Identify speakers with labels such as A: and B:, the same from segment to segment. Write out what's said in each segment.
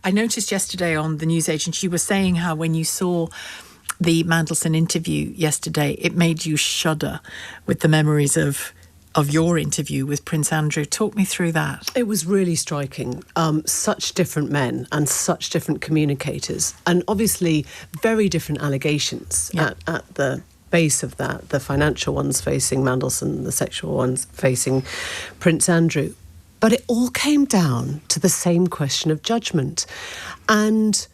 A: I noticed yesterday on the newsagent, you were saying how when you saw the Mandelson interview yesterday, it made you shudder with the memories of your interview with Prince Andrew. Talk me through that.
B: It was really striking. Such different men and such different communicators, and obviously very different allegations at the base of that. The financial ones facing Mandelson, the sexual ones facing Prince Andrew. But it all came down to the same question of judgment. And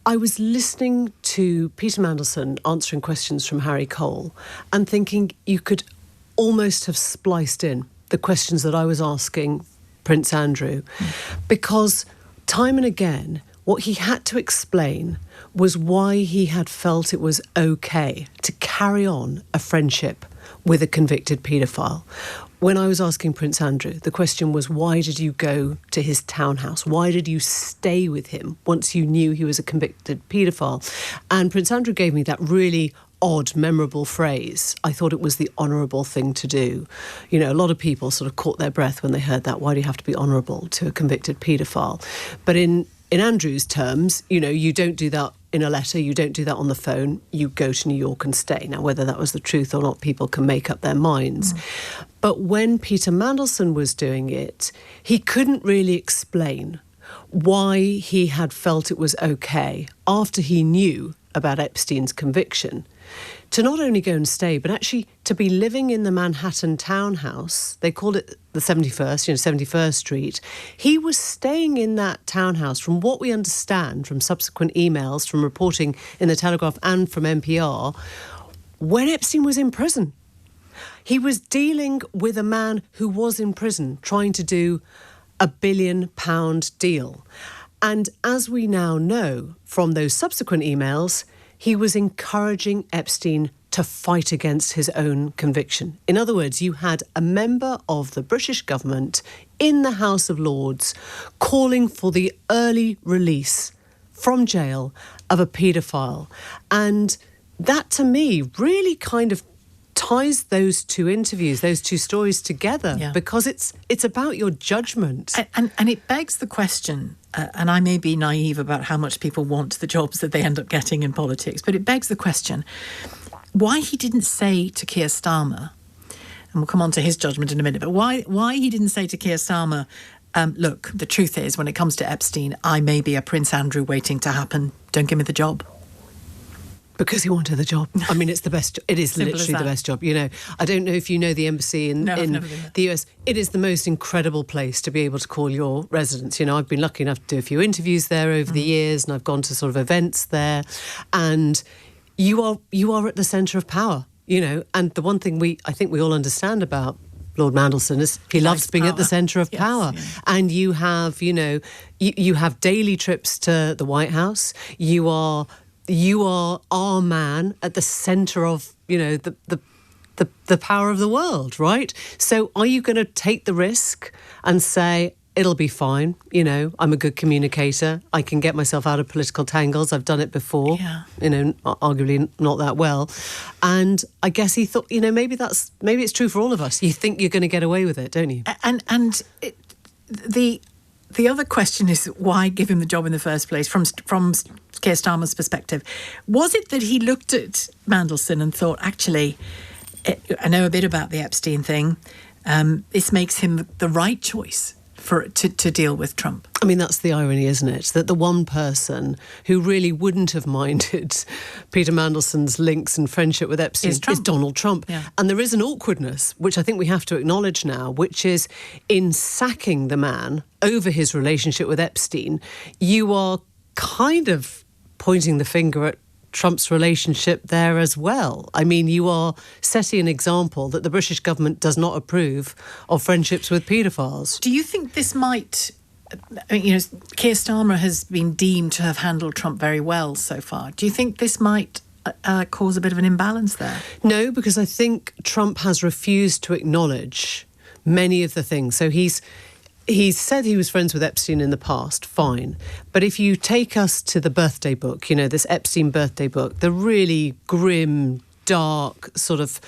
B: I was listening to Peter Mandelson answering questions from Harry Cole and thinking you could almost have spliced in the questions that I was asking Prince Andrew, because time and again, what he had to explain was why he had felt it was okay to carry on a friendship with a convicted paedophile. When I was asking Prince Andrew, the question was, why did you go to his townhouse? Why did you stay with him once you knew he was a convicted paedophile? And Prince Andrew gave me that really odd, memorable phrase. I thought it was the honourable thing to do. You know, a lot of people sort of caught their breath when they heard that. Why do you have to be honourable to a convicted paedophile? But in Andrew's terms, you know, you don't do that in a letter, you don't do that on the phone, you go to New York and stay. Now, whether that was the truth or not, people can make up their minds. But when Peter Mandelson was doing it, he couldn't really explain why he had felt it was okay, after he knew about Epstein's conviction, to not only go and stay, but actually to be living in the Manhattan townhouse. They called it the 71st, 71st Street. He was staying in that townhouse, from what we understand from subsequent emails, from reporting in the Telegraph and from NPR, when Epstein was in prison. He was dealing with a man who was in prison, trying to do a £1 billion deal. And as we now know from those subsequent emails, he was encouraging Epstein to fight against his own conviction. In other words, you had a member of the British government in the House of Lords calling for the early release from jail of a paedophile. And that, to me, really kind of ties those two interviews, those two stories together, because it's about your judgment.
A: And it begs the question, and I may be naive about how much people want the jobs that they end up getting in politics, but it begs the question, why he didn't say to Keir Starmer, and we'll come on to his judgment in a minute, but why he didn't say to Keir Starmer, look, the truth is, when it comes to Epstein, I may be a Prince Andrew waiting to happen. Don't give me the job.
B: Because he wanted the job. I mean, it's the best. It is
A: Simple
B: literally the best job. You know, I don't know if you know the embassy in the US. It is the most incredible place to be able to call your residence. You know, I've been lucky enough to do a few interviews there over the years, and I've gone to sort of events there, and you are at the centre of power. You know, and the one thing I think we all understand about Lord Mandelson is he loves being at the centre of power. Yes. And you have, you know, you have daily trips to the White House. You are our man at the centre of, you know, the power of the world, right? So are you going to take the risk and say, it'll be fine, you know, I'm a good communicator, I can get myself out of political tangles, I've done it before, you know, arguably not that well. And I guess he thought, you know, maybe it's true for all of us. You think you're going to get away with it, don't you?
A: The other question is, why give him the job in the first place from Keir Starmer's perspective? Was it that he looked at Mandelson and thought, actually, I know a bit about the Epstein thing, this makes him the right choice to deal with Trump?
B: I mean, that's the irony, isn't it? That the one person who really wouldn't have minded Peter Mandelson's links and friendship with Epstein is Donald Trump. Yeah. And there is an awkwardness, which I think we have to acknowledge now, which is in sacking the man over his relationship with Epstein, you are kind of pointing the finger at Trump's relationship there as well. I mean, you are setting an example that the British government does not approve of friendships with paedophiles.
A: Do you think this might... I mean, you know, Keir Starmer has been deemed to have handled Trump very well so far. Do you think this might cause a bit of an imbalance there?
B: No, because I think Trump has refused to acknowledge many of the things. So he's said he was friends with Epstein in the past, fine. But if you take us to the birthday book, you know, this Epstein birthday book, the really grim, dark, sort of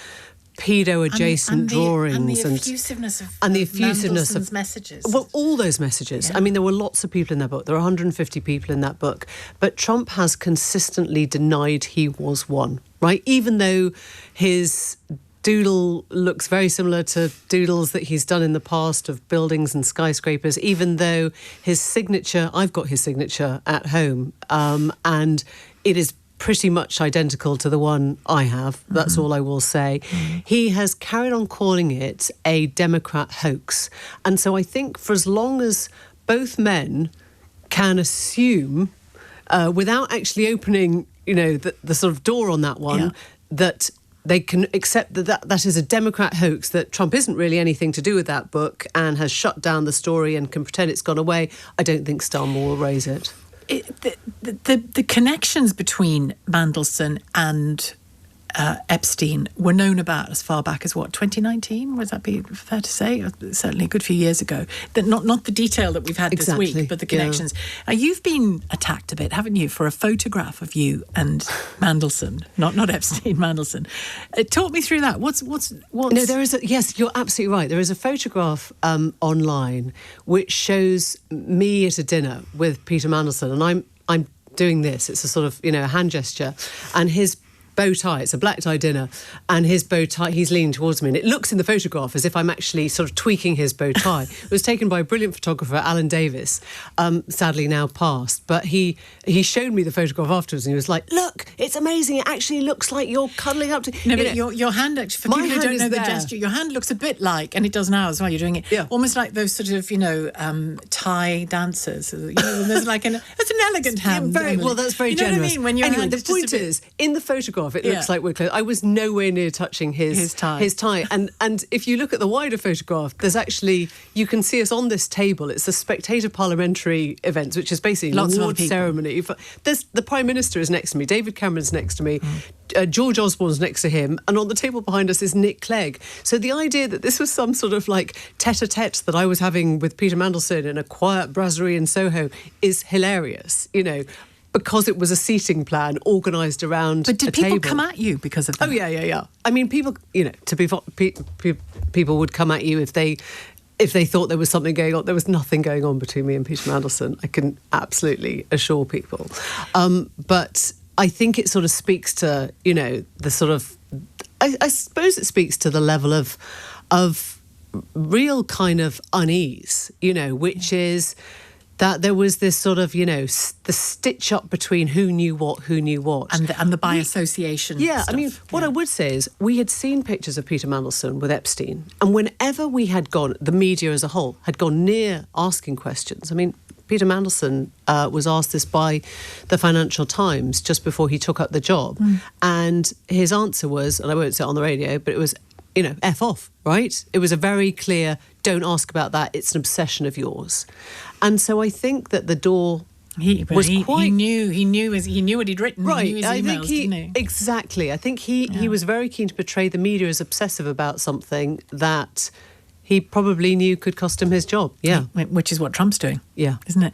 B: pedo-adjacent drawings
A: and the effusiveness of Mandelson's messages.
B: Well, all those messages. Yeah. I mean, there were lots of people in that book. There were 150 people in that book. But Trump has consistently denied he was one, right? Even though his doodle looks very similar to doodles that he's done in the past of buildings and skyscrapers, even though his signature, I've got his signature at home, and it is pretty much identical to the one I have. That's all I will say. He has carried on calling it a Democrat hoax. And so I think for as long as both men can assume, without actually opening, the sort of door on that one, that they can accept that is a Democrat hoax, that Trump isn't really anything to do with that book and has shut down the story and can pretend it's gone away, I don't think Starmer will raise it.
A: The connections between Mandelson and Epstein were known about as far back as 2019? Would that be fair to say? Certainly a good few years ago. Not the detail that we've had this week, but the connections. Yeah. You've been attacked a bit, haven't you, for a photograph of you and Mandelson, not Epstein, Mandelson. Talk me through that. What's? No,
B: there is yes, you're absolutely right. There is a photograph online which shows me at a dinner with Peter Mandelson, and I'm doing this. It's a sort of a hand gesture, and his bow tie, it's a black tie dinner, and his bow tie, he's leaning towards me, and it looks in the photograph as if I'm actually sort of tweaking his bow tie. It was taken by a brilliant photographer, Alan Davis, sadly now passed, but he showed me the photograph afterwards, and he was like, look, it's amazing, it actually looks like you're cuddling up to...
A: No, but your hand, actually, for people who don't know the gesture, your hand looks a bit like, and it does now as well, you're doing it, almost like those sort of, Thai dancers. There's like it's an elegant hand.
B: Well, that's very generous.
A: What I mean? When your
B: anyway,
A: hand
B: the point is, in the photograph, it looks like we're close. I was nowhere near touching his tie. And if you look at the wider photograph, there's actually, you can see us on this table. It's a spectator parliamentary event, which is basically an award ceremony. The Prime Minister is next to me, David Cameron's next to me, George Osborne's next to him, and on the table behind us is Nick Clegg. So the idea that this was some sort of like tete-a-tete that I was having with Peter Mandelson in a quiet brasserie in Soho is hilarious, because it was a seating plan organised around a table.
A: But did people come at you because of that?
B: Oh, yeah. I mean, people, people would come at you if they thought there was something going on. There was nothing going on between me and Peter Mandelson. I can absolutely assure people. But I think it sort of speaks to, the sort of... I suppose it speaks to the level of real kind of unease, which is... that there was this sort of, the stitch up between who knew what.
A: And the by association stuff.
B: I mean, what I would say is we had seen pictures of Peter Mandelson with Epstein, and whenever we had gone, the media as a whole, had gone near asking questions. I mean, Peter Mandelson was asked this by the Financial Times just before he took up the job, and his answer was, and I won't say it on the radio, but it was, F off, right? It was a very clear, don't ask about that, it's an obsession of yours. And so I think that the door he knew what he'd written.
A: Right, he knew his emails,
B: I think
A: didn't he?
B: Exactly. I think he was very keen to portray the media as obsessive about something that he probably knew could cost him his job. Yeah,
A: which is what Trump's doing.
B: Yeah,
A: isn't it?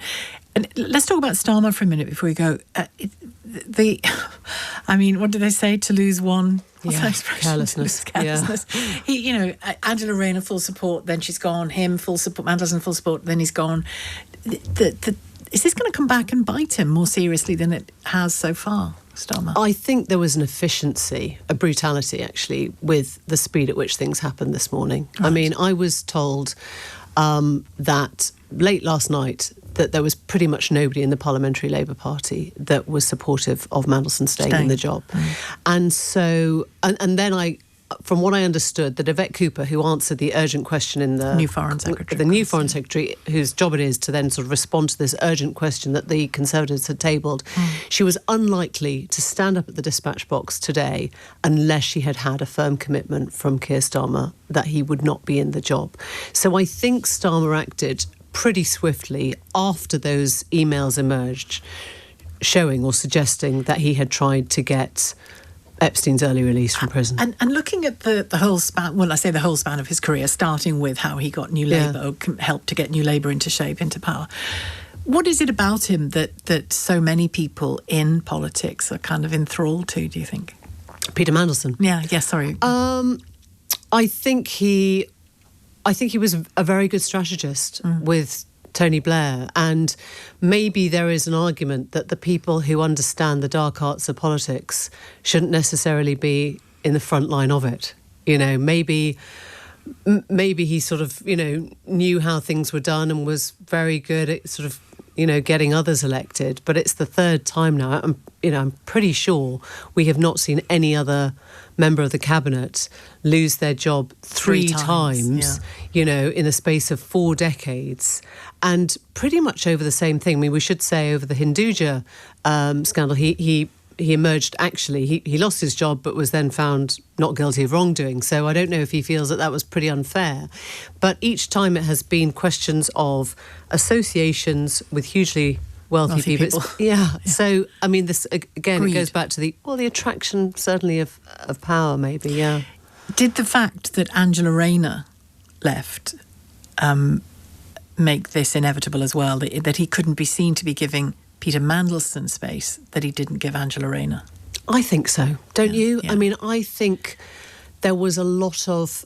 A: And let's talk about Starmer for a minute before we go. What do they say? To lose one. What's that expression?
B: Carelessness.
A: Yeah. He, Angela Rayner full support, then she's gone. Him full support. Mandelson full support, then he's gone. Is this going to come back and bite him more seriously than it has so far, Starmer?
B: I think there was an efficiency, a brutality actually, with the speed at which things happened this morning. Right. I mean, I was told that late last night that there was pretty much nobody in the Parliamentary Labour Party that was supportive of Mandelson staying in the job. And so, and then from what I understood, that Yvette Cooper, who answered the urgent question in the
A: new Foreign Secretary,
B: Foreign Secretary, whose job it is to then sort of respond to this urgent question that the Conservatives had tabled, she was unlikely to stand up at the dispatch box today unless she had had a firm commitment from Keir Starmer that he would not be in the job. So I think Starmer acted pretty swiftly after those emails emerged, showing or suggesting that he had tried to get Epstein's early release from prison.
A: And looking at the whole span, well, I say the whole span of his career, starting with how he got New Labour, helped to get New Labour into shape, into power. What is it about him that so many people in politics are kind of enthralled to, do you think?
B: Peter Mandelson?
A: Yeah, sorry.
B: I think he was a very good strategist with Tony Blair, and maybe there is an argument that the people who understand the dark arts of politics shouldn't necessarily be in the front line of it. You know, maybe he sort of, you know, knew how things were done and was very good at sort of, you know, getting others elected. But it's the third time now. I'm pretty sure we have not seen any other member of the cabinet lose their job three times, you know, in the space of 4 decades, and pretty much over the same thing. I mean, we should say over the Hinduja scandal, he emerged, actually, he lost his job but was then found not guilty of wrongdoing. So I don't know if he feels that was pretty unfair. But each time it has been questions of associations with hugely wealthy people. Yeah. So, I mean, this, again, Greed. It goes back to the attraction, certainly, of power, maybe, yeah.
A: Did the fact that Angela Rayner left make this inevitable as well, that he couldn't be seen to be giving Peter Mandelson space that he didn't give Angela Rayner?
B: I think so. Don't you? Yeah. I mean, I think there was a lot of,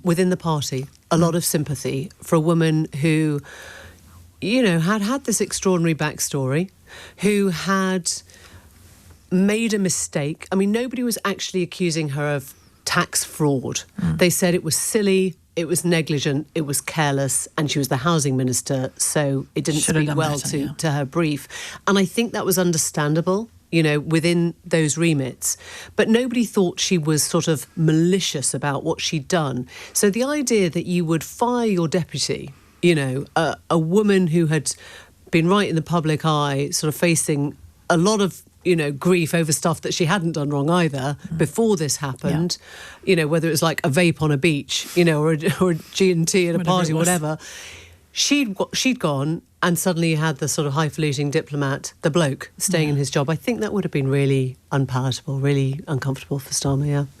B: within the party, a lot of sympathy for a woman who, you know, had this extraordinary backstory, who had made a mistake. I mean, nobody was actually accusing her of tax fraud. They said it was silly, it was negligent, it was careless, and she was the housing minister, so it didn't speak well to her brief. And I think that was understandable, you know, within those remits. But nobody thought she was sort of malicious about what she'd done. So the idea that you would fire your deputy, you know, a woman who had been right in the public eye, sort of facing a lot of, you know, grief over stuff that she hadn't done wrong either before this happened, you know, whether it was like a vape on a beach, you know, or a G&T at a party, whatever. She'd gone, and suddenly you had the sort of highfalutin diplomat, the bloke, staying in his job. I think that would have been really unpalatable, really uncomfortable for Starmer, yeah.